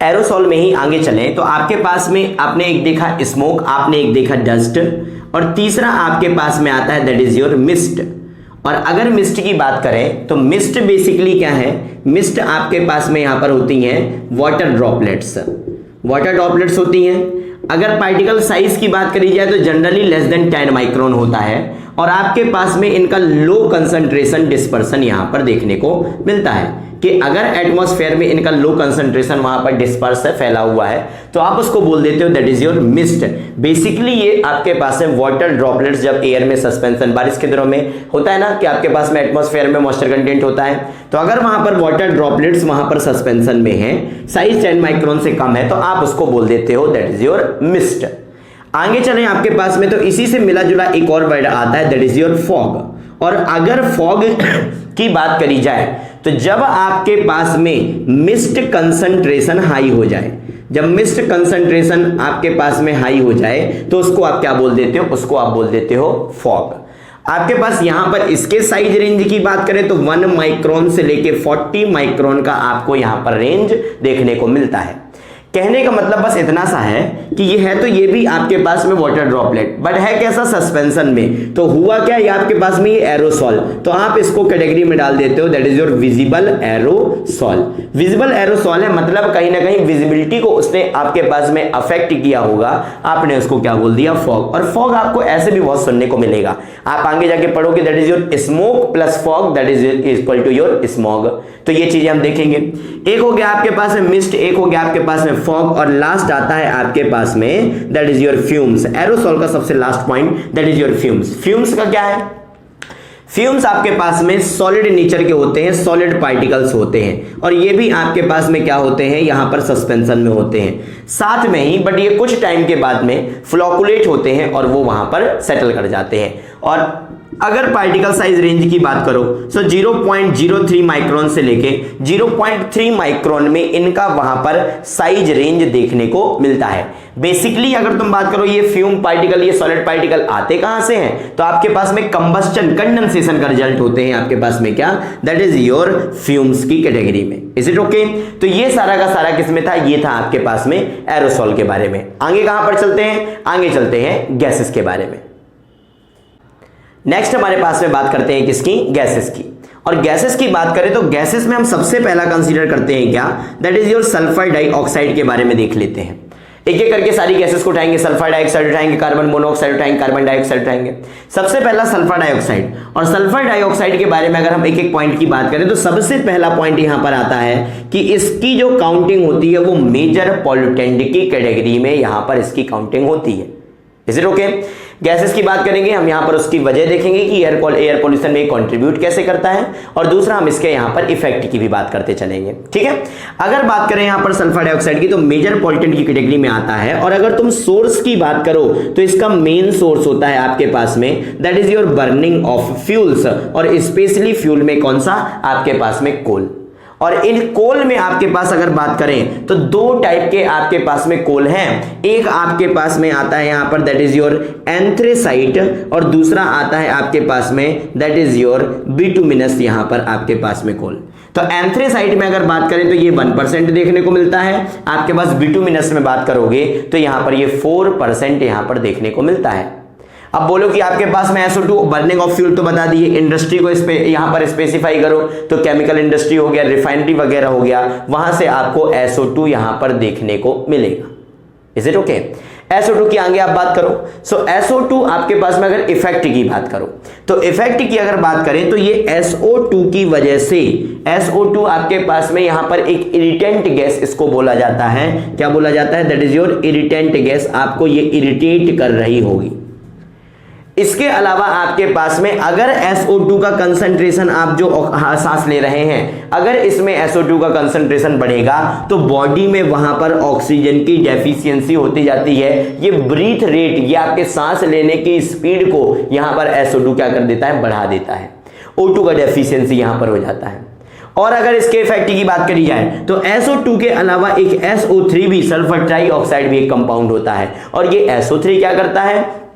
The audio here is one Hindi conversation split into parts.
एरोसॉल में ही आगे चलें तो आपके पास में आपने एक देखा स्मोक, आपने एक देखा डस्ट, और तीसरा आपके पास में आता है दैट इज योर मिस्ट। और अगर मिस्ट की बात करें तो मिस्ट बेसिकली क्या है, मिस्ट आपके पास में यहां पर होती हैं वाटर ड्रॉपलेट्स, वाटर ड्रॉपलेट्स होती हैं। अगर पार्टिकल साइज की बात करी जाए तो जनरली लेस देन 10 माइक्रोन होता है, और आपके पास में इनका लो कंसंट्रेशन डिस्पर्सन यहां पर देखने को मिलता है कि अगर एटमॉस्फेयर में इनका लो कंसंट्रेशन वहां पर डिस्पर्स है, फैला हुआ है, तो आप उसको बोल देते हो that is your mist. Basically ये आपके पास है वाटर ड्रॉपलेट्स जब एयर में सस्पेंशन, बारिश के दिनों में होता है ना कि आपके पास में एटमॉस्फेयर में मॉइस्चर कंटेंट होता है, तो अगर वहां पर वाटर ड्रॉपलेट्स वहां पर सस्पेंशन में है, साइज 10 माइक्रोन से कम है, तो आप उसको बोल देते हो दैट इज योर मिस्ट। आगे चलें आपके पास में तो इसी से मिला जुला एक और वर्ड आता है दैट इज योर फॉग। और अगर फॉग की बात करी जाए तो जब आपके पास में मिस्ट कंसंट्रेशन हाई हो जाए, जब मिस्ट कंसंट्रेशन आपके पास में हाई हो जाए तो उसको आप क्या बोल देते हो, उसको आप बोल देते हो फॉग। आपके पास यहां पर इसके साइज रेंज की बात करें तो 1 माइक्रोन से लेके 40 माइक्रोन का आपको यहां पर रेंज देखने को मिलता है। कहने का मतलब बस इतना सा है कि ये है तो ये भी आपके पास में वाटर ड्रॉपलेट, बट है कैसा, सस्पेंशन में। तो हुआ क्या, ये आपके पास में ये एरोसॉल, तो आप इसको कैटेगरी में डाल देते हो that is your visible aerosol. Visible aerosol है मतलब कहीं ना कहीं विजिबिलिटी को उसने आपके पास में अफेक्ट किया होगा, आपने उसको क्या बोल दिया, फॉग। और फॉग आपको ऐसे भी बहुत सुनने को मिलेगा, आप आगे जाके पढ़ोगे that is your smoke plus fog that is equal to your smog. तो ये चीजें हम देखेंगे। एक हो गया आपके पास में मिस्ट, एक हो गया आपके पास में फॉग, और लास्ट आता है आपके पास में that is your fumes. Aerosol का सबसे last point that is your fumes. Fumes का क्या है, फ्यूम्स आपके पास में सॉलिड नेचर के होते हैं, सॉलिड पार्टिकल्स होते हैं, और ये भी आपके पास में क्या होते हैं, यहां पर सस्पेंशन में होते हैं साथ में ही, बट ये कुछ टाइम के बाद में फ्लोकुलेट होते हैं और वो वहां पर सेटल कर जाते हैं। और अगर पार्टिकल साइज रेंज की बात करो तो 0.03 माइक्रोन से लेके 0.3 माइक्रोन में इनका वहां पर साइज रेंज देखने को मिलता है। बेसिकली अगर तुम बात करो ये फ्यूम पार्टिकल, ये सॉलिड पार्टिकल आते कहां से हैं, तो आपके पास में कंबस्टन, कंडेंसेशन का रिजल्ट होते हैं आपके पास में क्या, दैट इज योर फ्यूम्स की कैटेगरी में। Is it okay? तो ये सारा का सारा किसमें था, ये था आपके पास में एरोसॉल के बारे में। आगे कहां पर चलते हैं, आगे चलते हैं गैसेस के बारे में। नेक्स्ट हमारे पास में बात करते हैं किसकी, गैसेस की। और गैसेस की बात करें तो गैसेस में हम सबसे पहला कंसीडर करते हैं क्या, that is your sulphur dioxide के बारे में देख लेते हैं। एक एक करके सारी गैसेस को उठाएंगे, सल्फर डाइऑक्साइड उठाएंगे, कार्बन मोनोऑक्साइड उठाएंगे, कार्बन डाइऑक्साइड उठाएंगे। सबसे पहला सल्फर डाइऑक्साइड, और सल्फर डाइऑक्साइड के बारे में अगर हम एक एक पॉइंट की बात करें तो सबसे पहला पॉइंट यहां पर आता है कि इसकी जो काउंटिंग होती है वो मेजर पॉल्यूटेंट की कैटेगरी में यहां पर इसकी काउंटिंग होती है। Is it okay? गैसेस की बात करेंगे हम, यहां पर उसकी वजह देखेंगे कि एयर पॉल्यूशन में कंट्रीब्यूट कैसे करता है, और दूसरा हम इसके यहां पर इफेक्ट की भी बात करते चलेंगे। ठीक है, अगर बात करें यहां पर सल्फर डाइऑक्साइड की तो मेजर पॉल्यूटेंट की कैटेगरी में आता है। और अगर तुम सोर्स की बात करो तो इसका मेन सोर्स होता है आपके पास में that is your burning of fuels, और स्पेशली फ्यूल में कौन सा, आपके पास में कोल। और इन कोल में आपके पास अगर बात करें तो दो टाइप के आपके पास में कोल हैं। एक आपके पास में आता है यहां पर दैट इज योर एंथ्रेसाइट, और दूसरा आता है आपके पास में दैट इज योर बिटुमिनस, यहां पर आपके पास में कोल। तो एंथ्रेसाइट में अगर बात करें तो ये 1% देखने को मिलता है, आपके पास बिटुमिनस में बात करोगे तो यहां पर ये 4% यहां पर देखने को मिलता है। अब बोलो कि आपके पास में SO2 बर्निंग ऑफ फ्यूल तो बता दिए, इंडस्ट्री को यहां पर स्पेसिफाई करो तो केमिकल इंडस्ट्री हो गया, रिफाइनरी वगैरह हो गया, वहां से आपको SO2 यहां पर देखने को मिलेगा। Is it okay? SO2 की आगे आप बात करो, सो SO2 आपके पास में अगर इफेक्ट की बात करो तो इफेक्ट की अगर बात करें तो ये SO2 की वजह से, SO2 आपके पास में यहां पर एक इरिटेंट गैस इसको बोला जाता है, क्या बोला जाता है, that is your irritant gas, आपको ये इरिटेट कर रही होगी। इसके अलावा आपके पास में अगर SO2 का कंसंट्रेशन आप जो सांस ले रहे हैं, अगर इसमें SO2 का कंसंट्रेशन बढ़ेगा तो बॉडी में वहां पर ऑक्सीजन की डेफिशिएंसी होती जाती है। ये ब्रीथ रेट, ये आपके सांस लेने की स्पीड को यहां पर SO2 क्या कर देता है, बढ़ा देता है। O2 का डेफिशिएंसी यहां पर हो जाता है। और अगर इसके इफेक्ट की बात करी जाए तो SO2 के अलावा एक SO3 भी, सल्फर ट्राइऑक्साइड भी एक कंपाउंड होता है, और ये SO3 क्या करता है,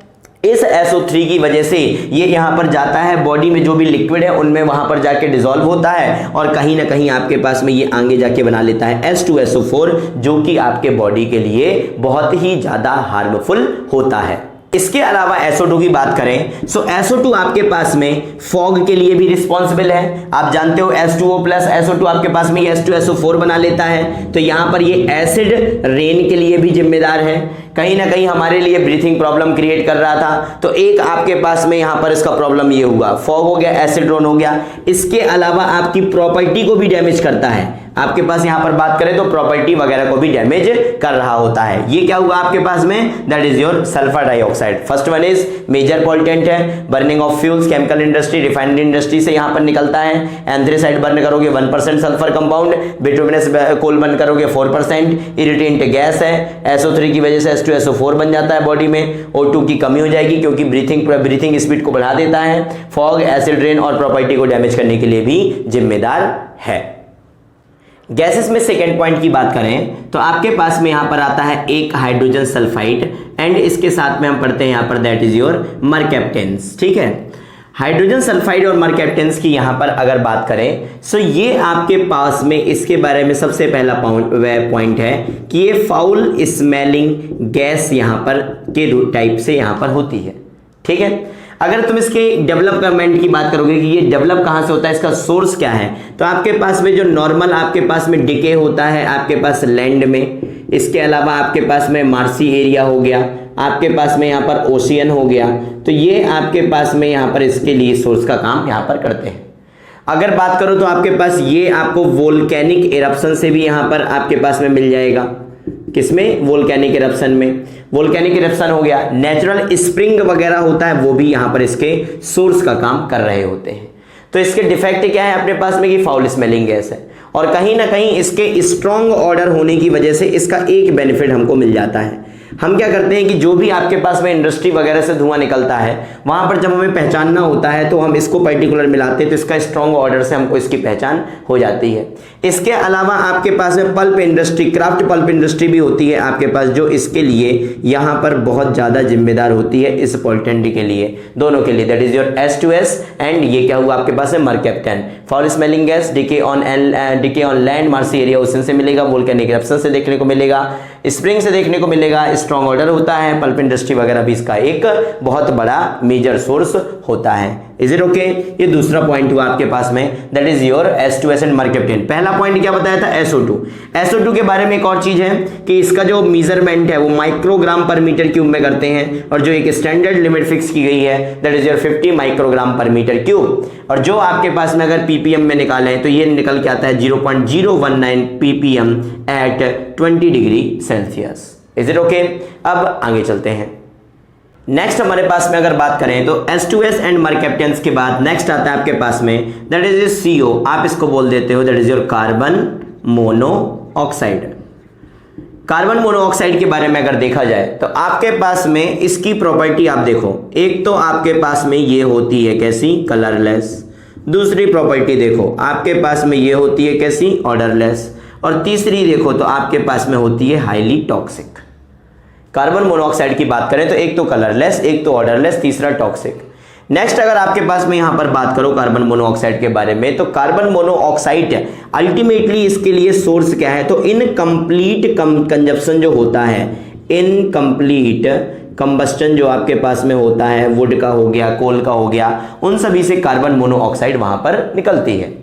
इस SO3 की वजह से ये यहां पर जाता है, बॉडी में जो भी लिक्विड है उनमें वहां पर जाके डिसॉल्व होता है और कहीं ना कहीं आपके पास में ये आगे जाके बना लेता है H2SO4, जो कि आपके बॉडी के लिए बहुत ही ज्यादा हार्मफुल होता है। इसके अलावा SO2 की बात करें, सो SO2 आपके पास में फॉग के लिए भी रिस्पॉन्सिबल है। आप जानते हो H2O प्लस SO2 आपके पास में H2SO4 बना लेता है, तो यहां पर ये एसिड रेन के लिए भी जिम्मेदार है, कहीं ना कहीं हमारे लिए ब्रीथिंग प्रॉब्लम क्रिएट कर रहा था। तो एक आपके पास में यहां पर इसका प्रॉब्लम ये हुआ, फॉग हो गया, एसिड रेन हो गया। इसके अलावा आपकी प्रॉपर्टी को भी डैमेज करता है, आपके पास यहां पर बात करें तो प्रॉपर्टी वगैरह को भी डैमेज कर रहा होता है। ये क्या हुआ आपके पास में, that is your sulphur dioxide. First one is major pollutant है, burning of fuels, chemical industry, refinery industry से यहां पर निकलता है। एंथ्रेसाइड बर्न करोगे 1% sulphur compound, bituminous coal burn करोगे 4%, इरिटेंट गैस है, SO3 की वजह से H2SO4 बन जाता है बॉडी में, O2 की कमी हो जाएगी क्योंकि ब्रीथिंग स्पीड को बढ़ा देता है। फॉग, एसिड रेन और प्रॉपर्टी को डैमेज करने के लिए भी जिम्मेदार है। गैसेस में सेकेंड पॉइंट की बात करें तो आपके पास में यहां पर आता है एक हाइड्रोजन सल्फाइड एंड इसके साथ में हम पढ़ते हैं यहां पर दैट इज योर मरकैप्टेंस। ठीक है, हाइड्रोजन सल्फाइड और मरकैप्टेंस की यहां पर अगर बात करें सो ये आपके पास में इसके बारे में सबसे पहला पॉइंट है कि ये फाउल स्मेलिंग गैस यहां पर के टाइप से यहां पर होती है। ठीक है, अगर तुम इसके डेवलपमेंट की बात करोगे कि ये डेवलप कहां से होता है, इसका सोर्स क्या है, तो आपके पास में जो नॉर्मल आपके पास में डिके होता है आपके पास लैंड में, इसके अलावा आपके पास में मार्सी एरिया हो गया, आपके पास में यहाँ पर ओशियन हो गया, तो ये आपके पास में यहाँ पर इसके लिए सोर्स का काम यहाँ पर करते हैं। अगर बात करो तो आपके पास ये आपको वोल्केनिक इरप्शन से भी यहाँ पर आपके पास में मिल जाएगा। किसमें, वोल्केनिक इरप्शन में। वोल्केनिक इरप्शन हो गया, नेचुरल स्प्रिंग वगैरह होता है वो भी यहां पर इसके सोर्स का काम कर रहे होते हैं। तो इसके डिफेक्ट क्या है अपने पास में कि फाउल स्मेलिंग गैस है, और कहीं ना कहीं इसके स्ट्रॉन्ग ऑर्डर होने की वजह से इसका एक बेनिफिट हमको मिल जाता है। हम क्या करते हैं कि जो भी आपके पास में इंडस्ट्री वगैरह से धुआं निकलता है वहां पर जब हमें पहचानना होता है तो हम इसको पर्टिकुलर मिलाते हैं, तो इसका स्ट्रॉन्ग ऑर्डर से हमको इसकी पहचान हो जाती है। इसके अलावा आपके पास में pulp industry, craft pulp industry भी होती है आपके पास, जो इसके लिए यहाँ पर बहुत ज़्यादा जिम्मेदार होती है इस पॉल्यूटेंट के लिए, दोनों के लिए, that is your H2S and ये क्या हुआ आपके पास है mercaptan. Foul smelling gas decay on land, marshy area ocean से मिलेगा, वोल्केनिक इरप्शन से देखने को मिलेगा, स्प्रिंग से देखने को मिलेगा, स्ट्रॉन्ग ऑर्डर होता है, पल्प इंडस्ट्री वगैरह भी इसका एक बहुत बड़ा मेजर सोर्स होता है। Is it okay? ये दूसरा पॉइंट हुआ आपके पास में, that is your H2S and mercaptan. पहला पॉइंट क्या बताया था, SO2। SO2 के बारे में एक और चीज है कि इसका जो मेजरमेंट है वो माइक्रोग्राम पर मीटर क्यूब में करते हैं, और जो एक स्टैंडर्ड लिमिट फिक्स की गई है दैट इज योर 50 माइक्रोग्राम पर मीटर क्यूब। और जो आपके पास में अगर ppm में निकालें तो ये निकल के आता है 0.019 ppm at 20 degree Celsius. Is it okay? अब आगे चलते हैं। नेक्स्ट हमारे पास में अगर बात करें तो H2S एंड मरकैप्टेंस के बाद नेक्स्ट आता है आपके पास में दैट इज CO, आप इसको बोल देते हो that is your carbon monoxide. Carbon monoxide के बारे में अगर देखा जाए तो आपके पास में इसकी प्रॉपर्टी आप देखो, एक तो आपके पास में ये होती है कैसी, कलरलेस। दूसरी प्रॉपर्टी देखो आपके पास में ये होती है कैसी, ऑर्डरलेस। और तीसरी देखो तो आपके पास में होती है हाईली टॉक्सिक। कार्बन मोनोऑक्साइड की बात करें तो एक तो कलरलेस, एक तो ऑर्डरलेस, तीसरा टॉक्सिक। नेक्स्ट अगर आपके पास में यहां पर बात करो कार्बन मोनोऑक्साइड के बारे में, तो कार्बन मोनोऑक्साइड अल्टीमेटली इसके लिए सोर्स क्या है, तो इनकम्प्लीट कंजप्शन जो होता है, इनकम्प्लीट कंबस्टन जो आपके पास में होता है, वुड का हो गया, कोल का हो गया, उन सभी से कार्बन मोनोऑक्साइड वहां पर निकलती है।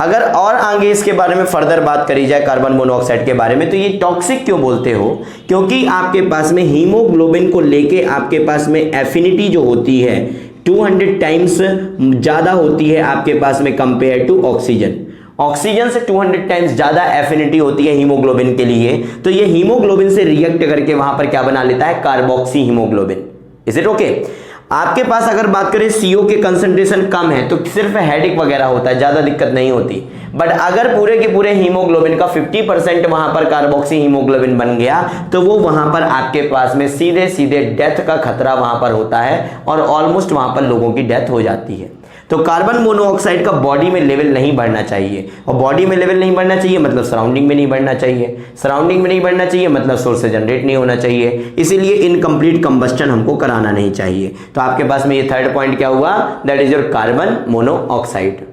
अगर और आगे इसके बारे में फर्दर बात करी जाए कार्बन मोनोऑक्साइड के बारे में, तो ये टॉक्सिक क्यों बोलते हो, क्योंकि आपके पास में हीमोग्लोबिन को लेके आपके पास में एफिनिटी जो होती है 200 टाइम्स ज्यादा होती है आपके पास में कंपेयर टू ऑक्सीजन। ऑक्सीजन से 200 टाइम्स ज्यादा एफिनिटी होती है हीमोग्लोबिन के लिए, तो ये हीमोग्लोबिन से रिएक्ट करके वहां पर क्या बना लेता है, carboxy haemoglobin. Is it okay? आपके पास अगर बात करें CO के कंसंट्रेशन कम है तो सिर्फ हेडेक वगैरह होता है, ज्यादा दिक्कत नहीं होती। बट अगर पूरे के पूरे हीमोग्लोबिन का 50% वहां पर कार्बोक्सी हीमोग्लोबिन बन गया तो वो वहां पर आपके पास में सीधे सीधे डेथ का खतरा वहां पर होता है, और ऑलमोस्ट वहां पर लोगों की डेथ हो जाती है। तो कार्बन मोनोऑक्साइड का बॉडी में लेवल नहीं बढ़ना चाहिए, और बॉडी में लेवल नहीं बढ़ना चाहिए मतलब सराउंडिंग में नहीं बढ़ना चाहिए, सराउंडिंग में नहीं बढ़ना चाहिए मतलब सोर्स से जनरेट नहीं होना चाहिए, इसीलिए इनकम्प्लीट कंबस्टन हमको कराना नहीं चाहिए। तो आपके पास में ये थर्ड पॉइंट क्या हुआ, that is your carbon monoxide.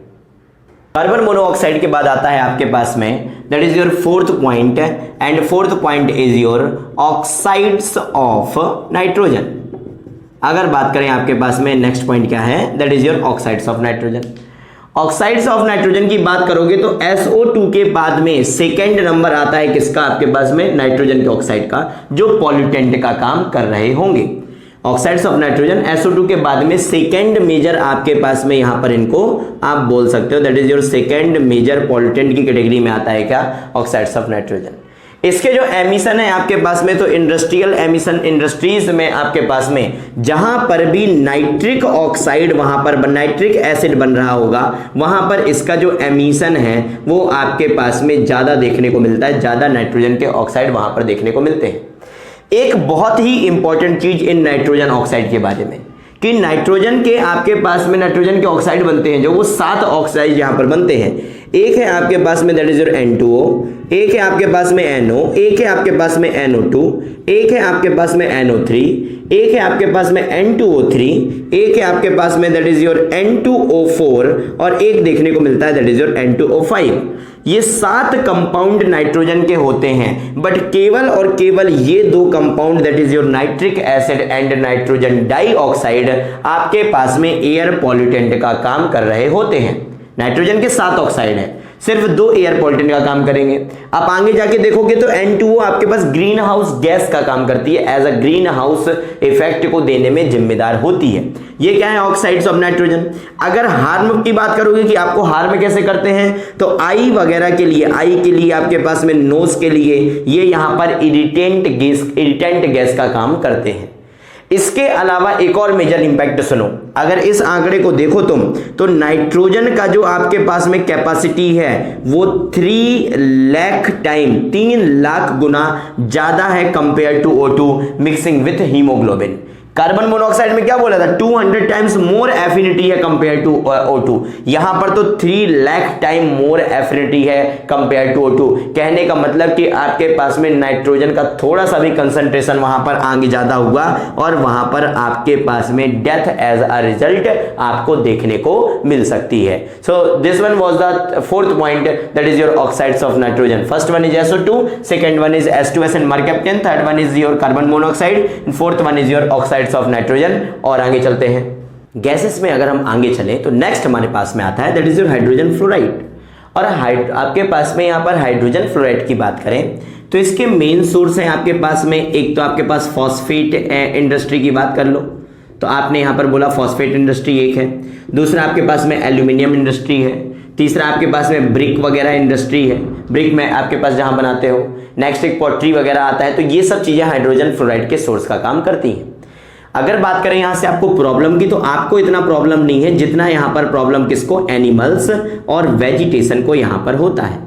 Carbon monoxide के बाद आता है आपके पास में that is your fourth point, and fourth point is your oxides of nitrogen. अगर बात करें आपके पास में नेक्स्ट पॉइंट क्या है, that is your oxides of nitrogen. Oxides of nitrogen की बात करोगे तो SO2 के बाद में सेकेंड नंबर आता है किसका आपके पास में, नाइट्रोजन के ऑक्साइड का, जो पॉल्यूटेंट का काम कर रहे होंगे। ऑक्साइड्स ऑफ नाइट्रोजन SO2 के बाद में सेकेंड मेजर आपके पास में यहां पर इनको आप बोल सकते हो, that is your second major pollutant की कैटेगरी में आता है क्या, ऑक्साइड्स ऑफ नाइट्रोजन। इसके जो एमिशन है आपके पास में, तो इंडस्ट्रियल एमिशन, इंडस्ट्रीज में आपके पास में जहां पर भी नाइट्रिक ऑक्साइड, वहां पर नाइट्रिक एसिड बन रहा होगा, वहां पर इसका जो एमिशन है वो आपके पास में ज्यादा देखने को मिलता है, ज्यादा नाइट्रोजन के ऑक्साइड वहां पर देखने को मिलते हैं। एक बहुत ही इंपॉर्टेंट चीज इन नाइट्रोजन ऑक्साइड के बारे में, कि नाइट्रोजन के आपके पास में नाइट्रोजन के ऑक्साइड बनते हैं जो वो 7 ऑक्साइड यहां पर बनते हैं। एक है आपके पास में दैट इज योर N2O, एक है आपके पास में NO, एक है आपके पास में NO2, एक है आपके पास में NO3, एक है आपके पास में N2O3, एक है आपके पास में दैट इज योर N2O4, और एक देखने को मिलता है दैट इज योर N2O5। ये 7 कंपाउंड नाइट्रोजन के होते हैं, बट केवल और केवल ये 2 compound that is your nitric acid and nitrogen dioxide आपके पास में एयर पॉल्यूटेंट का काम कर रहे होते हैं। नाइट्रोजन के 7 ऑक्साइड है, सिर्फ 2 एयर पॉल्यूटेंट का काम करेंगे। आप आगे जाके देखोगे तो N2O आपके पास ग्रीन हाउस गैस का काम करती है, as a green house effect को देने में जिम्मेदार होती है। ये क्या है, ऑक्साइड्स ऑफ नाइट्रोजन। अगर हार्म की बात करोगे कि आपको हार्म कैसे करते हैं, तो आई वगैरह के लिए, आई के लिए आपके पास में नोज के लिए ये यहां पर इरिटेंट गैस का काम करते हैं। इसके अलावा एक और मेजर इंपैक्ट सुनो, अगर इस आंकड़े को देखो तुम, तो नाइट्रोजन का जो आपके पास में कैपेसिटी है वो 3 लाख गुना ज्यादा है compare to O2 mixing with haemoglobin. Carbon monoxide में क्या बोला था, 200 टाइम्स मोर एफिनिटी है कंपेयर टू O2, यहां पर तो 3 लाख टाइम मोर एफिनिटी है कंपेयर टू O2। कहने का मतलब कि आपके पास में नाइट्रोजन का थोड़ा सा भी कंसंट्रेशन वहां पर आगे ज्यादा हुआ और वहां पर आपके पास में डेथ एज अ रिजल्ट आपको देखने को मिल सकती है। So this one was the fourth point, that is your oxides of nitrogen. First one is SO2, second one is H2S and mercaptan, third one is your carbon monoxide, fourth one is your oxide of nitrogen. और आगे चलते हैं गैसेस में, अगर हम आगे चलें तो नेक्स्ट हमारे पास में आता है that is your hydrogen fluoride. और आपके पास में यहां पर हाइड्रोजन फ्लोराइड की बात करें तो इसके मेन सोर्स है आपके पास में, एक तो आपके पास फॉस्फेट इंडस्ट्री की बात कर लो तो आपने यहां पर बोला फॉस्फेट इंडस्ट्री एक है, दूसरा आपके पास में एल्यूमिनियम इंडस्ट्री है, तीसरा आपके पास में ब्रिक वगैरह इंडस्ट्री है, ब्रिक में आपके पास जहां बनाते हो, नेक्स्ट एक पॉटरी वगैरह आता है। तो ये सब चीजें हाइड्रोजन फ्लोराइड के सोर्स का काम करती हैं। अगर बात करें यहां से आपको प्रॉब्लम की, तो आपको इतना प्रॉब्लम नहीं है जितना यहां पर प्रॉब्लम किसको, एनिमल्स और वेजिटेशन को यहां पर होता है।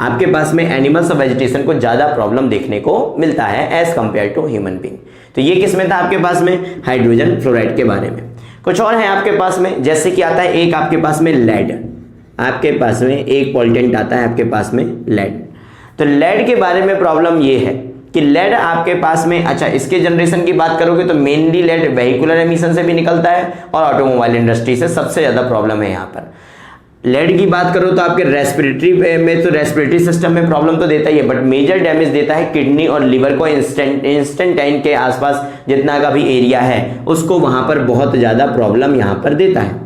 आपके पास में एनिमल्स और वेजिटेशन को ज्यादा प्रॉब्लम देखने को मिलता है as compare to human being. तो ये किसमें था आपके पास में, हाइड्रोजन फ्लोराइड के बारे में। कुछ और है आपके पास में, जैसे कि आता है एक आपके पास में लेड, आपके पास में एक पॉल्यूटेंट आता है आपके पास में लेड। तो लेड के बारे में प्रॉब्लम ये है कि लेड आपके पास में, अच्छा इसके जनरेशन की बात करोगे तो मेनली लेड वेहिकुलर एमिशन से भी निकलता है और ऑटोमोबाइल इंडस्ट्री से सबसे ज्यादा प्रॉब्लम है यहाँ पर। लेड की बात करो तो आपके रेस्पिरेटरी में, तो रेस्पिरेटरी सिस्टम में प्रॉब्लम तो देता ही है, बट मेजर डैमेज देता है किडनी और लिवर को। इंस्टेंटाइन के आसपास जितना का भी एरिया है उसको वहां पर बहुत ज्यादा प्रॉब्लम यहाँ पर देता है।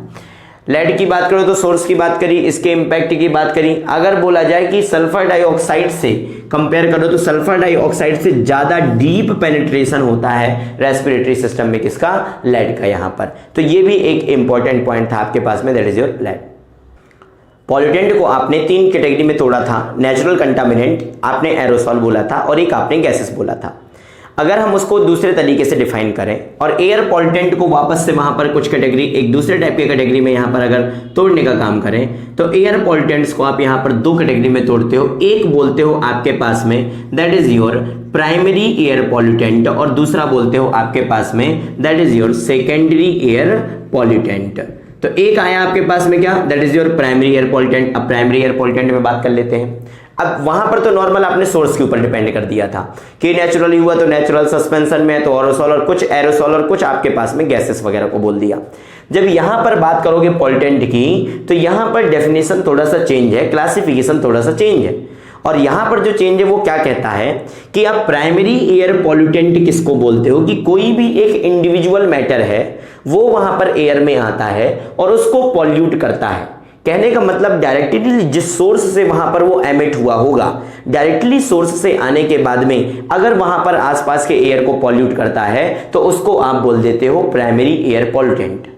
लेड की बात करो तो सोर्स की बात करी, इसके इंपैक्ट की बात करी। अगर बोला जाए कि सल्फर डाइऑक्साइड से कंपेयर करो तो सल्फर डाइऑक्साइड से ज्यादा डीप पेनिट्रेशन होता है रेस्पिरेटरी सिस्टम में किसका, लेड का यहाँ पर। तो ये भी एक इंपॉर्टेंट पॉइंट था आपके पास में, that is your lead. Pollutant को आपने 3 कैटेगरी में तोड़ा था, नेचुरल कंटामिनेंट, आपने एरोसॉल बोला था और एक आपने गैसेस बोला था। अगर हम उसको दूसरे तरीके से डिफाइन करें और एयर पॉल्यूटेंट को वापस से वहां पर कुछ कैटेगरी, एक दूसरे टाइप की कैटेगरी में यहां पर अगर तोड़ने का काम करें तो एयर पॉल्यूटेंट्स को आप यहां पर 2 कैटेगरी में तोड़ते हो। एक बोलते हो आपके पास में that is your primary air pollutant और दूसरा बोलते हो आपके पास में that is your secondary air pollutant. तो एक आया आपके पास में क्या, that is your primary air pollutant. अब प्राइमरी एयर पॉल्यूटेंट में बात कर लेते हैं। अब वहां पर तो नॉर्मल आपने सोर्स के ऊपर डिपेंड कर दिया था कि नेचुरली हुआ तो नेचुरल सस्पेंशन में, तो एरोसोल और कुछ एरोसोल और कुछ आपके पास में गैसेस वगैरह को बोल दिया। जब यहां पर बात करोगे पॉल्यूटेंट की, तो यहां पर डेफिनेशन थोड़ा सा चेंज है, क्लासिफिकेशन थोड़ा सा चेंज है। और यहां पर जो चेंज है वो क्या कहता है कि आप प्राइमरी एयर पॉल्यूटेंट किसको बोलते हो, कि कोई भी एक इंडिविजुअल मैटर है वो वहां पर एयर में आता है और उसको पॉल्यूट करता है। कहने का मतलब डायरेक्टली जिस सोर्स से वहां पर वो एमिट हुआ होगा, डायरेक्टली सोर्स से आने के बाद में अगर वहां पर आसपास के एयर को पॉल्यूट करता है तो उसको आप बोल देते हो प्राइमरी एयर पॉल्यूटेंट।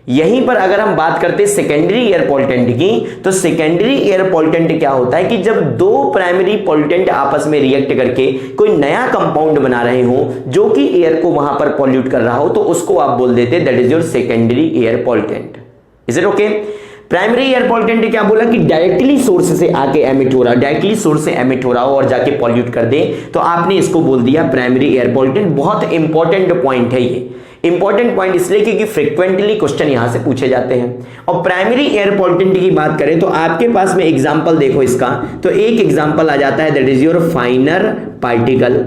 यहीं पर अगर हम बात करते हैं सेकेंडरी एयर पॉल्यूटेंट की, तो सेकेंडरी एयर पॉल्यूटेंट क्या होता है कि जब दो प्राइमरी पॉल्यूटेंट आपस में रिएक्ट करके कोई नया कंपाउंड बना रहे हो जो कि एयर को वहां पर पॉल्यूट कर रहा हो, तो उसको आप बोल देते हैं that is your secondary air pollutant. Is it okay? Primary air pollutant क्या बोला कि डायरेक्टली सोर्स से आके एमिट हो रहा, डायरेक्टली सोर्स से एमिट हो रहा हो और जाके पॉल्यूट कर दे, तो आपने इसको बोल दिया प्राइमरी एयर पॉल्यूटेंट। बहुत इंपॉर्टेंट पॉइंट है ये, इंपॉर्टेंट पॉइंट इसलिए क्योंकि फ्रीक्वेंटली क्वेश्चन यहां से पूछे जाते हैं। और प्राइमरी एयर पॉल्यूटेंट की बात करें तो आपके पास में एग्जांपल देखो इसका, तो एक एग्जांपल आ जाता है दैट इज योर फाइनर पार्टिकल,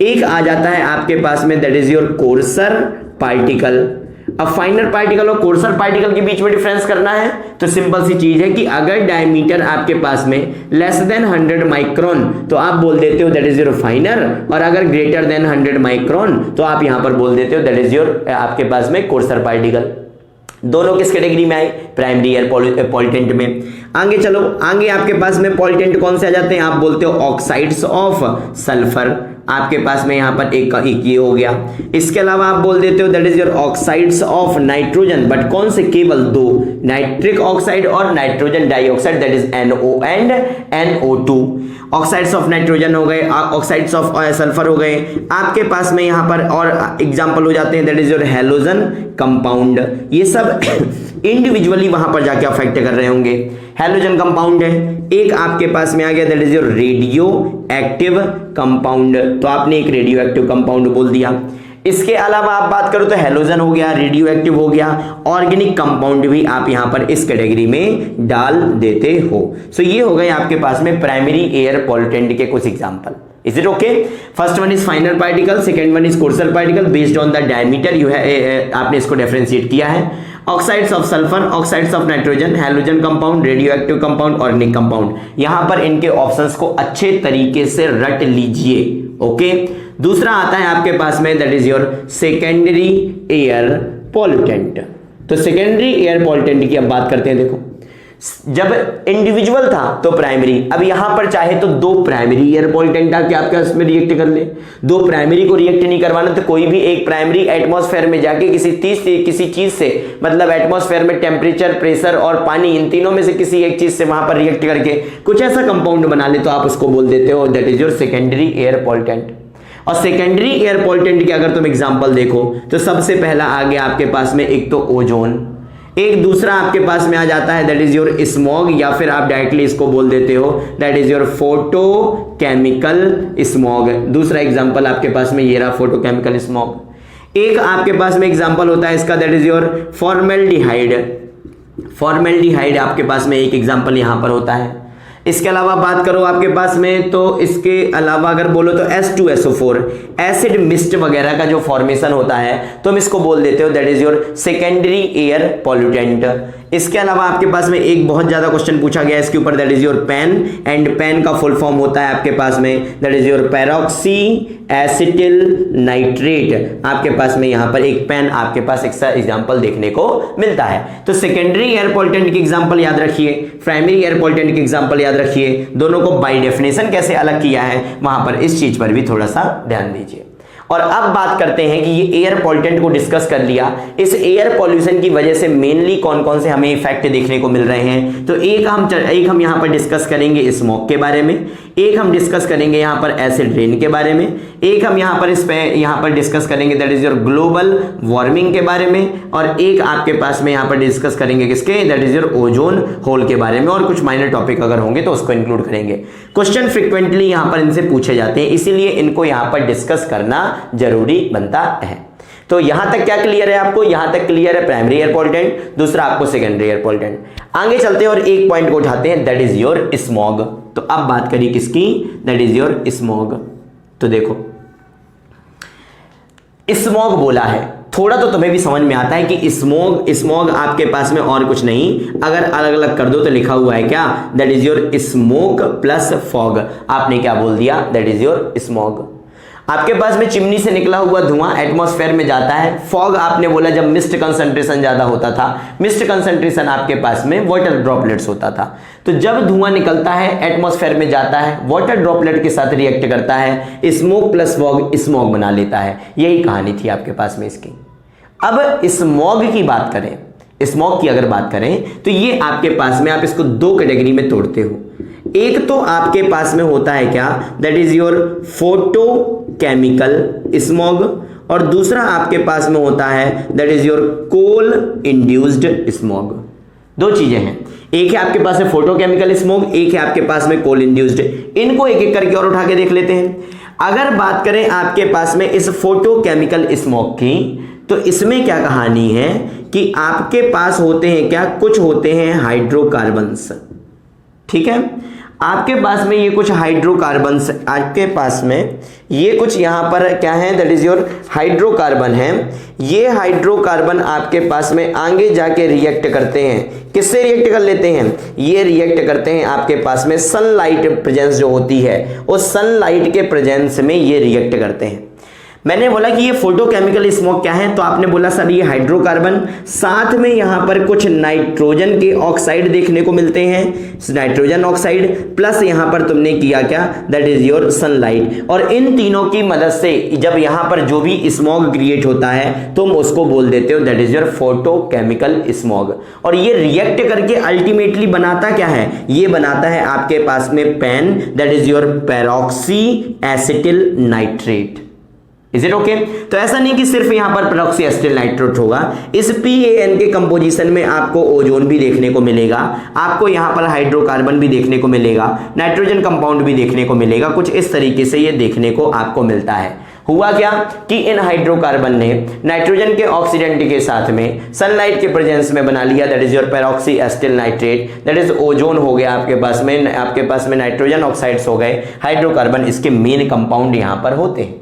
एक आ जाता है आपके पास में that is your courser particle. अब फाइनर पार्टिकल और कोर्सर पार्टिकल के बीच में डिफरेंस करना है तो सिंपल सी चीज है कि अगर डायमीटर आपके पास में लेस देन 100 माइक्रोन तो आप बोल देते हो दैट इज योर फाइनर, और अगर ग्रेटर देन 100 माइक्रोन तो आप यहां पर बोल देते हो दैट इज योर आपके पास में कोर्सर पार्टिकल। दोनों किस कैटेगरी में आए? प्राइमरी एयर पॉल्यूटेंट में। आगे चलो, आगे आपके पास में पॉल्यूटेंट कौन से आ जाते हैं? आप बोलते हो ऑक्साइड्स ऑफ सल्फर, आपके पास में यहां पर एक ये हो गया। इसके अलावा आप बोल देते हो that is your oxides of nitrogen, but कौन से? केवल दो, नाइट्रिक ऑक्साइड और nitrogen dioxide, that is NO and NO2। Oxides of nitrogen हो गए, ऑक्साइड्स ऑफ सल्फर हो गए। आपके पास में यहां पर और एग्जांपल हो जाते हैं that is your halogen compound. ये सब इंडिविजुअली वहां पर जाके अफेक्ट कर रहे होंगे। हैलोजन कंपाउंड है, एक आपके पास में आ गया that is your radio active compound, तो आपने एक रेडियो एक्टिव कंपाउंड बोल दिया। इसके अलावा आप बात करो तो हैलोजन हो गया, रेडियो एक्टिव हो गया, ऑर्गेनिक कंपाउंड भी आप यहां पर इस कैटेगरी में डाल देते हो। सो ये हो गए आपके पास में प्राइमरी एयर पॉल्यूटेंट के कुछ example. Is it okay? First one is फाइनर particle, second one is courser particle, based on the diameter you है आपने इसको डिफरेंशिएट किया है। Oxides of sulphur, oxides of nitrogen, halogen compound, radio active compound, organic compound. यहां पर इनके ऑप्शंस को अच्छे तरीके से रट लीजिए। ओके, दूसरा आता है आपके पास में that is your secondary air pollutant. तो सेकेंडरी एयर पॉल्यूटेंट की अब बात करते हैं। देखो, जब इंडिविजुअल था तो प्राइमरी, अब यहां पर चाहे तो दो प्राइमरी एयर पॉल्यूटेंट आके आपके उसमें रिएक्ट कर ले। दो प्राइमरी को रिएक्ट नहीं करवाना तो कोई भी एक प्राइमरी एटमॉस्फेयर में जाके किसी चीज से, मतलब एटमॉस्फेयर में टेम्परेचर, प्रेशर और पानी, इन तीनों में से किसी एक चीज से वहां पर रिएक्ट करके कुछ ऐसा कंपाउंड बना ले तो आप उसको बोल देते हो that is your secondary air pollutant. और सेकेंडरी एयर पॉल्यूटेंट के अगर तुम एग्जांपल देखो तो सबसे पहला आ गया आपके पास में एक तो ओजोन, एक दूसरा आपके पास में आ जाता है दैट इज योर स्मॉग, या फिर आप डायरेक्टली इसको बोल देते हो that is your photochemical smog. दूसरा एग्जांपल आपके पास में ये रहा, फोटोकेमिकल स्मॉग। एक आपके पास में एग्जांपल होता है इसका that is your formaldehyde. Formaldehyde आपके पास में एक एग्जांपल यहां पर होता है। इसके अलावा बात करो आपके पास में तो इसके अलावा अगर बोलो तो H2SO4, एसिड मिस्ट वगैरह का जो फॉर्मेशन होता है तुम इसको बोल देते हो that is your secondary air pollutant. इसके अलावा आपके पास में एक बहुत ज्यादा क्वेश्चन पूछा गया इसके ऊपर that is your PAN, and PAN का फुल फॉर्म होता है आपके पास में that is your peroxy acetyl nitrate. आपके पास में यहां पर एक पेन आपके पास एग्जांपल देखने को मिलता है। तो सेकेंडरी एयर पॉल्यूटेंट की एग्जांपल याद रखिए, प्राइमरी एयर पॉल्यूटेंट की एग्जांपल याद रखिए, दोनों को बाय डेफिनेशन कैसे अलग किया है वहां पर इस चीज पर भी थोड़ा सा ध्यान दीजिए। और अब बात करते हैं कि ये एयर पॉल्यूटेंट को डिस्कस कर लिया, इस एयर पॉल्यूशन की वजह से मेनली कौन कौन से हमें इफेक्ट देखने को मिल रहे हैं। तो एक हम यहां पर डिस्कस करेंगे स्मोक के बारे में, एक हम डिस्कस करेंगे यहां पर एसिड रेन के बारे में, एक हम यहां पर डिस्कस करेंगे that is your global warming के बारे में, और एक आपके पास में यहां पर डिस्कस करेंगे किसके, that is your ozone hole के बारे में, और कुछ माइनर टॉपिक अगर होंगे तो उसको इंक्लूड करेंगे। क्वेश्चन फ्रीक्वेंटली यहां पर इनसे पूछे जाते हैं, इसीलिए इनको यहां पर डिस्कस करना जरूरी बनता है। तो यहां तक क्या क्लियर है आपको? यहां तक क्लियर है प्राइमरी एयर पॉल्यूटेंट, दूसरा आपको सेकेंडरी एयर पॉल्यूटेंट। आगे चलते हैं और एक पॉइंट को उठाते हैं, दैट इज योर स्मॉग। तो अब बात करिए किसकी? That is your smog. तो देखो स्मॉग बोला है, थोड़ा तो तुम्हें भी समझ में आता है कि स्मॉग आपके पास में और कुछ नहीं, अगर अलग अलग कर दो तो लिखा हुआ है क्या? That is your smoke plus fog. आपने क्या बोल दिया? That is your smog. आपके पास में चिमनी से निकला हुआ धुआं एटमॉस्फेयर में जाता है। फॉग आपने बोला जब मिस्ट कंसंट्रेशन ज्यादा होता था, मिस्ट कंसंट्रेशन आपके पास में वाटर ड्रॉपलेट्स होता था। तो जब धुआं निकलता है एटमॉस्फेयर में जाता है, वाटर ड्रॉपलेट के साथ रिएक्ट करता है, स्मोक प्लस फॉग स्मॉग बना लेता है। यही कहानी थी आपके पास में इसकी। अब स्मॉग की बात करें, स्मॉग की अगर बात करें तो ये आपके पास में आप इसको दो कैटेगरी में तोड़ते हो। एक तो आपके पास में होता है क्या? That is your photochemical smog, और दूसरा आपके पास में होता है that is your coal induced smog. दो चीजें हैं, एक है आपके पास में फोटोकेमिकल स्मॉग, एक है आपके पास में कोल इंड्यूस्ड। इनको एक एक करके और उठा के देख लेते हैं। अगर बात करें आपके पास में इस फोटोकेमिकल स्मॉग की, तो इसमें क्या कहानी है कि आपके पास होते हैं क्या? कुछ होते हैं हाइड्रोकार्बन्स, ठीक है। आपके पास में ये कुछ हाइड्रोकार्बन्स, आपके पास में ये कुछ यहां पर क्या है? दैट इज योर हाइड्रोकार्बन है। ये हाइड्रोकार्बन आपके पास में आगे जाके रिएक्ट करते हैं। किससे रिएक्ट कर लेते हैं? ये रिएक्ट करते हैं आपके पास में सनलाइट प्रेजेंस जो होती है, उस सनलाइट के प्रेजेंस में ये रिएक्ट करते हैं। मैंने बोला कि ये फोटोकेमिकल स्मोक क्या है, तो आपने बोला सर ये हाइड्रोकार्बन, साथ में यहां पर कुछ नाइट्रोजन के ऑक्साइड देखने को मिलते हैं, नाइट्रोजन ऑक्साइड, प्लस यहां पर तुमने किया क्या? That is your sunlight. और इन तीनों की मदद से जब यहां पर जो भी स्मॉग क्रिएट होता है तुम उसको बोल देते हो that is your photochemical smog. और ये रिएक्ट करके अल्टीमेटली बनाता क्या है? ये बनाता है आपके पास में PAN, that is your peroxy acetyl nitrate. Is it okay? तो ऐसा नहीं कि सिर्फ यहां पर पेरोक्सी एसिटिल नाइट्रेट होगा, इस PAN के कंपोजिशन में आपको ओजोन भी देखने को मिलेगा, आपको यहां पर हाइड्रोकार्बन भी देखने को मिलेगा, नाइट्रोजन कंपाउंड भी देखने को मिलेगा। कुछ इस तरीके से ये देखने को आपको मिलता है। हुआ क्या कि इन हाइड्रोकार्बन ने नाइट्रोजन के ऑक्सीडेंट के साथ में सनलाइट के प्रेजेंस में बना लिया that is your peroxy acetyl nitrate, that is ozone हो गया आपके पास में नाइट्रोजन ऑक्साइड्स हो गए, हाइड्रोकार्बन इसके मेन कंपाउंड यहां पर होते हैं,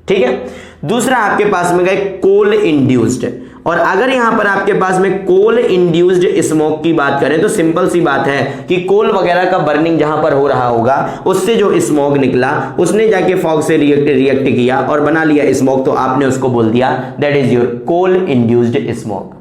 ठीक है। दूसरा आपके पास में गए कोल इंड्यूस्ड, और अगर यहां पर आपके पास में कोल इंड्यूस्ड स्मोक की बात करें तो सिंपल सी बात है कि कोल वगैरह का बर्निंग जहां पर हो रहा होगा उससे जो स्मोक निकला उसने जाके फॉग से रिएक्ट किया और बना लिया स्मोक, तो आपने उसको बोल दिया that is your coal induced smoke.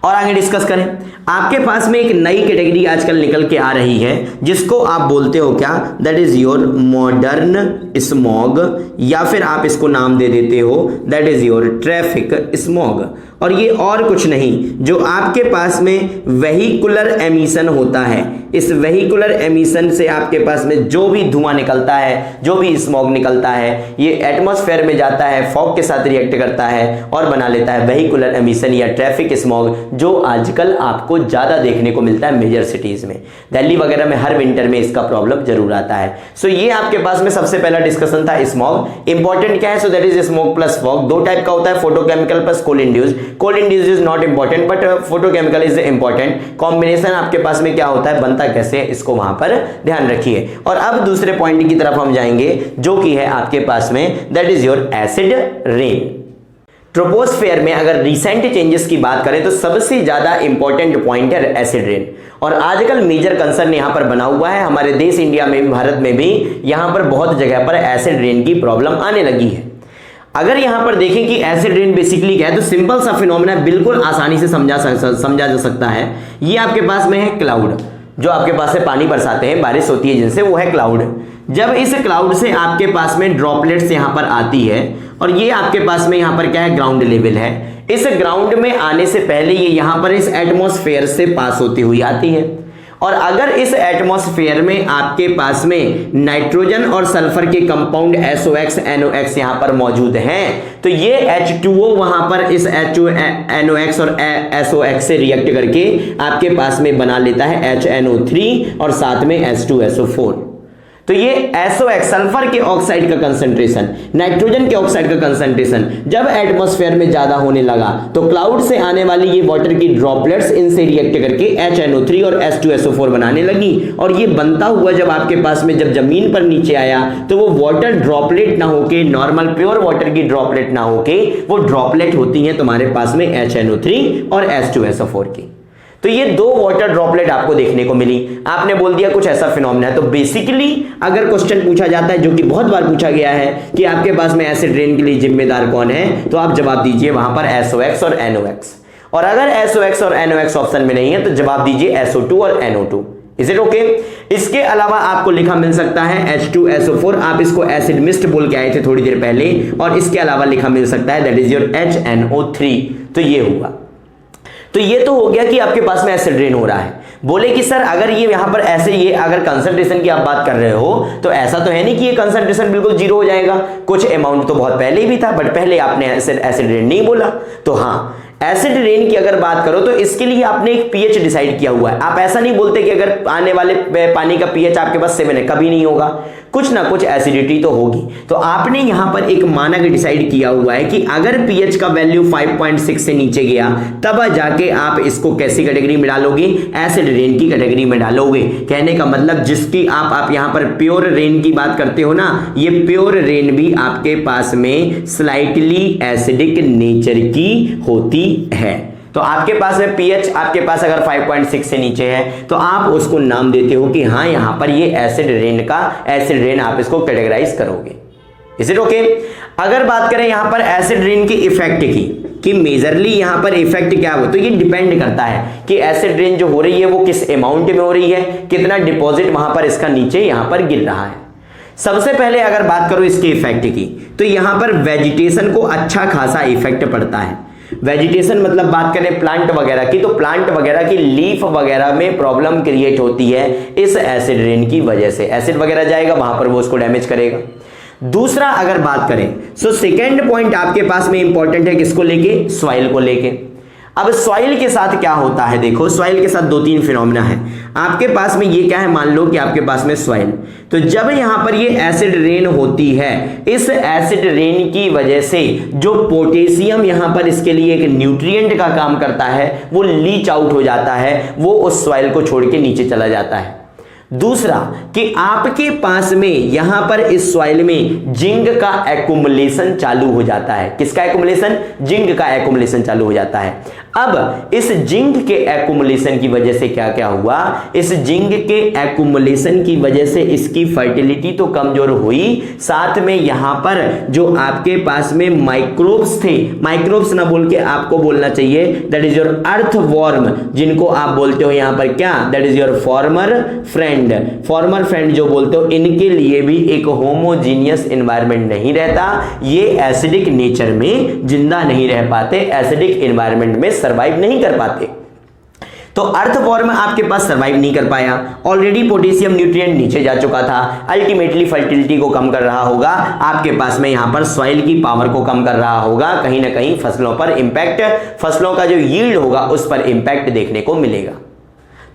और आगे डिस्कस करें, आपके पास में एक नई कैटेगरी आजकल निकल के आ रही है जिसको आप बोलते हो क्या? That is your modern smog, या फिर आप इसको नाम दे देते हो that is your traffic smog. और ये और कुछ नहीं, जो आपके पास में वेहिकुलर एमिशन होता है, इस वेहिकुलर एमिशन से आपके पास में जो भी धुआं निकलता है, जो भी स्मॉग निकलता है, ये एटमॉस्फेयर में जाता है, फॉग के साथ रिएक्ट करता है और बना लेता है वेहिकुलर एमिशन या ट्रैफिक स्मॉग, जो आजकल आपको ज्यादा देखने को मिलता है मेजर सिटीज में। दिल्ली वगैरह में हर विंटर में इसका प्रॉब्लम जरूर आता है। सो ये आपके पास में सबसे पहला डिस्कशन था स्मॉग। इंपॉर्टेंट क्या है? So that is smoke plus fog. दो टाइप का होता है, photochemical plus coal induced. Coal induced is not important but photochemical is important. Combination आपके पास में क्या होता है, बनता कैसे, इसको वहां पर ध्यान रखिए। और अब दूसरे पॉइंट की तरफ हम जाएंगे जो कि है आपके पास में that is your acid rain. Troposphere में अगर रिसेंट चेंजेस की बात करें तो सबसे ज्यादा इंपॉर्टेंट पॉइंट है एसिड रेन, और आजकल मेजर कंसर्न यहां पर बना हुआ है हमारे देश इंडिया में भी, भारत में भी यहां पर बहुत जगह पर एसिड रेन की प्रॉब्लम आने लगी है। अगर यहां पर देखें कि एसिड रेन बेसिकली क्या है, तो सिंपल सा फिनोमेना बिल्कुल आसानी से समझा जा सकता है। ये आपके पास में है क्लाउड, जो आपके पास से पानी बरसाते हैं, बारिश होती है जिनसे, वो है क्लाउड। जब इस क्लाउड से आपके पास में ड्रॉपलेट्स यहां पर आती है, और ये आपके पास में यहां पर क्या है, ग्राउंड लेवल है, इस ग्राउंड में आने से पहले ये यहां पर इस एटमॉस्फेयर से पास होती हुई आती है। और अगर इस एटमॉस्फेयर में आपके पास में नाइट्रोजन और सल्फर के कंपाउंड SOX NOX यहां पर मौजूद हैं, तो ये H2O वहां पर इस NOX और SOX से रिएक्ट करके आपके पास में बना लेता है HNO3 और साथ में H2SO4। तो ये SOX सल्फर के ऑक्साइड का कंसंट्रेशन, नाइट्रोजन के ऑक्साइड का कंसंट्रेशन जब एटमॉस्फेयर में ज्यादा होने लगा तो क्लाउड से आने वाली ये वाटर की ड्रॉपलेट्स इनसे रिएक्ट करके HNO3 और H2SO4 बनाने लगी, और ये बनता हुआ जब आपके पास में जब जमीन पर नीचे आया तो वो वाटर ड्रॉपलेट ना होके, नॉर्मल प्योर वाटर की ड्रॉपलेट ना होके, वो ड्रॉपलेट होती है तुम्हारे पास में HNO3 और H2SO4 की। तो ये दो वाटर ड्रॉपलेट आपको देखने को मिली। आपने बोल दिया कुछ ऐसा फिनोमेना है। तो बेसिकली अगर क्वेश्चन पूछा जाता है, जो कि बहुत बार पूछा गया है कि आपके पास में एसिड रेन के लिए जिम्मेदार कौन है, तो आप जवाब दीजिए वहां पर SOX और NOX। और अगर SOX और NOX ऑप्शन में नहीं है तो जवाब दीजिए SO2 और NO2। Is it okay? इसके अलावा आपको लिखा मिल सकता है H2SO4, आप इसको एसिड मिस्ट बोल के आए थे थोड़ी देर पहले, और इसके अलावा लिखा मिल सकता है दैट इज योर HNO3। तो ये हुआ। तो ये तो हो गया कि आपके पास में एसिड रेन हो रहा है। बोले कि सर अगर ये यहां पर ऐसे, ये अगर कंसंट्रेशन की आप बात कर रहे हो तो ऐसा तो है नहीं कि ये कंसंट्रेशन बिल्कुल जीरो हो जाएगा, कुछ अमाउंट तो बहुत पहले भी था, बट पहले आपने एसिड रेन नहीं बोला। तो हाँ, एसिड रेन की अगर बात करो तो इसके लिए आपने एक पीएच डिसाइड किया हुआ है। आप ऐसा नहीं बोलते कि अगर आने वाले पानी का पीएच आपके पास 7 है, कभी नहीं होगा, कुछ ना कुछ एसिडिटी तो होगी। तो आपने यहां पर एक मानक डिसाइड किया हुआ है कि अगर पीएच का वैल्यू 5.6 से नीचे गया तब जाके आप इसको कैसी कैटेगरी में डालोगे, एसिड रेन की कैटेगरी में डालोगे। कहने का मतलब जिसकी आप यहां पर प्योर रेन की बात करते हो ना, ये प्योर रेन भी आपके पास में स्लाइटली एसिडिक नेचर की होती है। तो आपके पास में पीएच आपके पास अगर 5.6 से नीचे है तो आप उसको नाम देते हो कि हाँ यहां पर ये एसिड रेन आप इसको कैटेगराइज करोगे। Is it okay? अगर बात करें यहां पर एसिड रेन की इफेक्ट की कि मेजरली यहां पर इफेक्ट क्या हो, तो ये डिपेंड करता है कि एसिड रेन जो हो रही है वो किस अमाउंट में हो रही है, कितना डिपॉजिट वहां पर इसका नीचे यहां पर गिर रहा है। सबसे पहले अगर बात करो इसके इफेक्ट की तो यहां पर वेजिटेशन को अच्छा खासा इफेक्ट पड़ता है। वेजिटेशन मतलब बात करें प्लांट वगैरह की, तो प्लांट वगैरह की लीफ वगैरह में प्रॉब्लम क्रिएट होती है इस एसिड रेन की वजह से। एसिड वगैरह जाएगा वहां पर वो उसको डैमेज करेगा। दूसरा अगर बात करें सो सेकेंड पॉइंट आपके पास में इंपॉर्टेंट है किसको लेके, सॉइल को लेके। अब सॉइल के साथ क्या होता है, देखो सॉइल के साथ 2-3 फिनोमेना है आपके पास में। ये क्या है, मान लो कि आपके पास में सॉइल, तो जब यहां पर ये एसिड रेन होती है, इस एसिड रेन की वजह से जो पोटेशियम यहां पर इसके लिए एक न्यूट्रिएंट का काम करता है वो लीच आउट हो जाता है, वो उस सॉइल को छोड़ के नीचे चला जाता है। दूसरा कि आपके पास में यहां पर इस सॉइल में जिंक का एक्युमुलेशन चालू हो जाता है। किसका एक्युमुलेशन? जिंक का एक्युमुलेशन चालू हो जाता है। अब इस जिंक के एक्युमुलेशन की वजह से क्या क्या हुआ, इस जिंक के एक्युमुलेशन की वजह से इसकी फर्टिलिटी तो कमजोर हुई, साथ में यहां पर जो आपके पास में माइक्रोब्स थे, माइक्रोब्स ना बोल के आपको बोलना चाहिए दैट इज योर अर्थवॉर्म, जिनको आप बोलते हो यहां पर क्या, that is your farmer friend जो बोलते हो, इनके लिए भी एक होमोजीनियस एनवायरनमेंट नहीं रहता, ये एसिडिक नेचर में जिंदा नहीं रह पाते, एसिडिक एनवायरनमेंट में सरवाइव नहीं कर पाते। तो अर्थवॉर्म आपके पास सरवाइव नहीं कर पाया, ऑलरेडी पोटेशियम न्यूट्रिएंट नीचे जा चुका था, अल्टीमेटली फर्टिलिटी को कम कर रहा होगा, आपके पास में यहां पर सॉइल की पावर को कम कर रहा होगा, कहीं ना कहीं फसलों पर इंपैक्ट, फसलों का जो यील्ड होगा उस पर इंपैक्ट देखने को मिलेगा।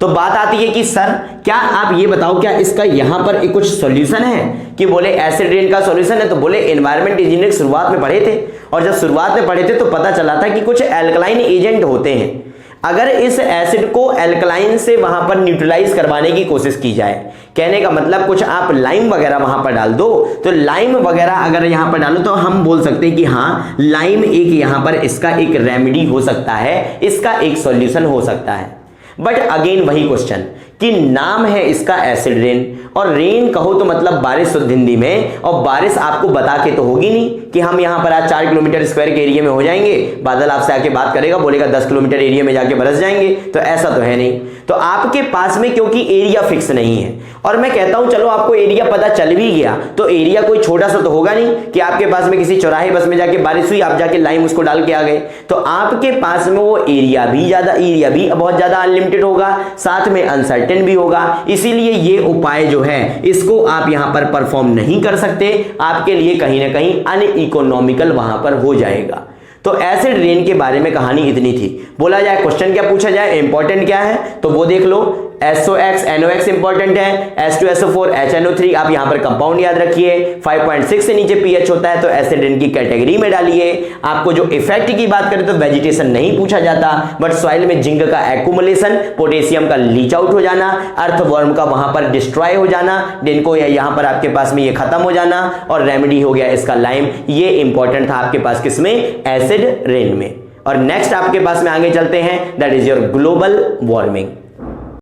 तो बात आती है कि सर क्या आप ये बताओ क्या इसका यहां पर एक कुछ सॉल्यूशन है, कि बोले एसिड रेन का सॉल्यूशन है, तो बोले एनवायरमेंट इंजीनियरिंग शुरुआत में पढ़े थे, और जब शुरुआत में पढ़े थे तो पता चला था कि कुछ एल्कलाइन एजेंट होते हैं, अगर इस एसिड को एल्कलाइन से वहां पर न्यूट्रलाइज करवाने की कोशिश की जाए, कहने का मतलब कुछ आप लाइम वगैरह वहां पर डाल दो, तो लाइम वगैरह अगर यहां पर डालो तो हम बोल सकते हैं कि हाँ लाइम एक यहां पर इसका एक रेमेडी हो सकता है, इसका एक सॉल्यूशन हो सकता है। बट अगेन वही क्वेश्चन कि नाम है इसका एसिड रेन, और रेन कहो तो मतलब बारिश शुद्ध हिंदी में, और बारिश आपको बता के तो होगी नहीं कि हम यहां पर आज 4 किलोमीटर स्क्वायर के एरिया में हो जाएंगे, बादल आपसे आके बात करेगा बोलेगा 10 किलोमीटर एरिया में जाके बरस जाएंगे, तो ऐसा तो है नहीं। तो आपके पास में क्योंकि एरिया फिक्स नहीं है, और मैं कहता हूं चलो आपको एरिया पता चल भी गया तो एरिया कोई छोटा सा तो होगा नहीं कि आपके पास में किसी चौराहे बस में जाके बारिश हुई, आप जाके लाइम उसको डाल के आ गए, तो आपके पास में वो एरिया भी बहुत ज्यादा अनलिमिटेड होगा, साथ में अनसर्टेन भी होगा, इसीलिए ये उपाय जो है इसको आप यहां पर परफॉर्म नहीं कर सकते, आपके लिए कहीं ना कहीं अनइकोनॉमिकल वहां पर हो जाएगा। तो एसिड रेन के बारे में कहानी इतनी थी। बोला जाए क्वेश्चन क्या पूछा जाए, इंपॉर्टेंट क्या है, तो वो देख लो, SOX NOX इंपॉर्टेंट है, H2SO4 HNO3 आप यहां पर कंपाउंड याद रखिए, 5.6 से नीचे pH होता है तो एसिड रेन की कैटेगरी में डालिए। आपको जो इफेक्ट की बात करें तो वेजिटेशन नहीं पूछा जाता, बट सॉइल में जिंक का एक्यूमुलेशन, पोटेशियम का लीच आउट हो जाना, अर्थवर्म का वहां पर डिस्ट्रॉय हो जाना, डेनको या यहां पर आपके पास में ये खत्म हो जाना, और रेमेडी हो गया इसका लाइम। ये इंपॉर्टेंट था आपके पास किसमें, एसिड रेन में। और नेक्स्ट आपके पास में आगे चलते हैं, that is your global warming.